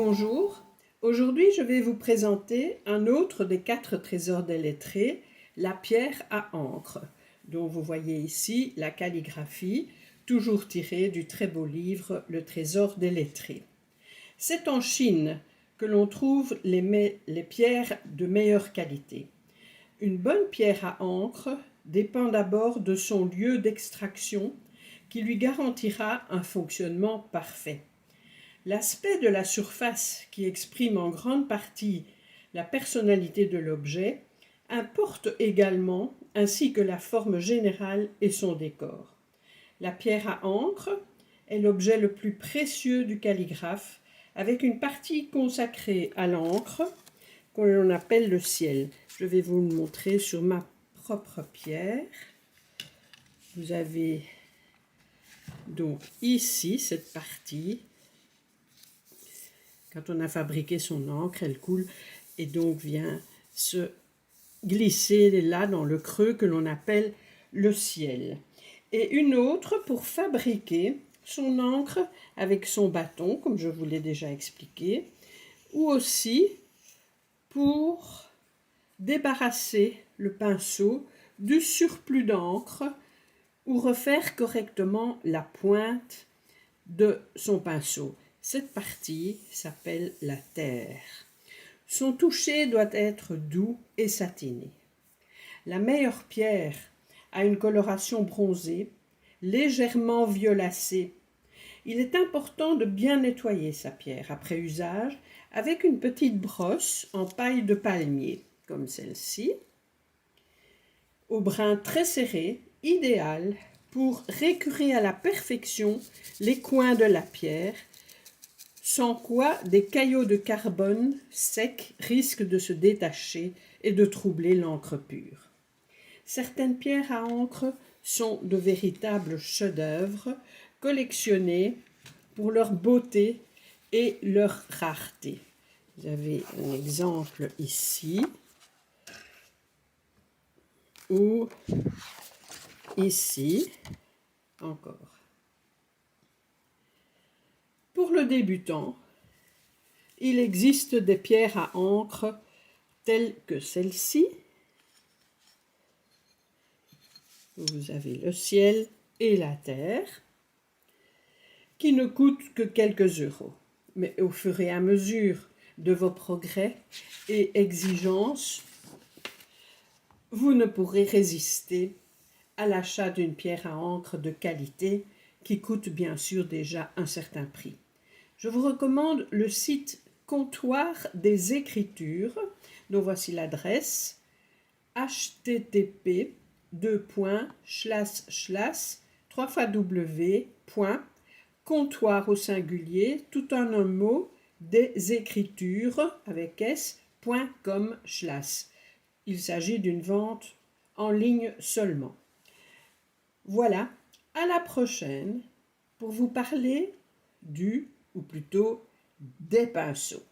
Bonjour, aujourd'hui je vais vous présenter un autre des 4 trésors des lettrés, la pierre à encre, dont vous voyez ici la calligraphie, toujours tirée du très beau livre Le Trésor des lettrés. C'est en Chine que l'on trouve les pierres de meilleure qualité. Une bonne pierre à encre dépend d'abord de son lieu d'extraction qui lui garantira un fonctionnement parfait. L'aspect de la surface, qui exprime en grande partie la personnalité de l'objet, importe également, ainsi que la forme générale et son décor. La pierre à encre est l'objet le plus précieux du calligraphe, avec une partie consacrée à l'encre, qu'on appelle le ciel. Je vais vous le montrer sur ma propre pierre. Vous avez donc ici cette partie. Quand on a fabriqué son encre, elle coule et donc vient se glisser là dans le creux que l'on appelle le ciel. Et une autre pour fabriquer son encre avec son bâton, comme je vous l'ai déjà expliqué, ou aussi pour débarrasser le pinceau du surplus d'encre ou refaire correctement la pointe de son pinceau. Cette partie s'appelle la terre. Son toucher doit être doux et satiné. La meilleure pierre a une coloration bronzée, légèrement violacée. Il est important de bien nettoyer sa pierre après usage avec une petite brosse en paille de palmier, comme celle-ci, au brin très serré, idéal pour récurer à la perfection les coins de la pierre, sans quoi des caillots de carbone secs risquent de se détacher et de troubler l'encre pure. Certaines pierres à encre sont de véritables chefs-d'œuvre, collectionnés pour leur beauté et leur rareté. Vous avez un exemple ici, ou ici encore. Pour le débutant, il existe des pierres à encre telles que celle-ci. Vous avez le ciel et la terre, qui ne coûtent que quelques euros. Mais au fur et à mesure de vos progrès et exigences, vous ne pourrez résister à l'achat d'une pierre à encre de qualité qui coûte bien sûr déjà un certain prix. Je vous recommande le site Comptoir des Écritures, dont voici l'adresse http://www.comptoir au singulier tout en un mot des écritures avec s.com/. Il s'agit d'une vente en ligne seulement. Voilà, à la prochaine pour vous parler ou plutôt des pinceaux.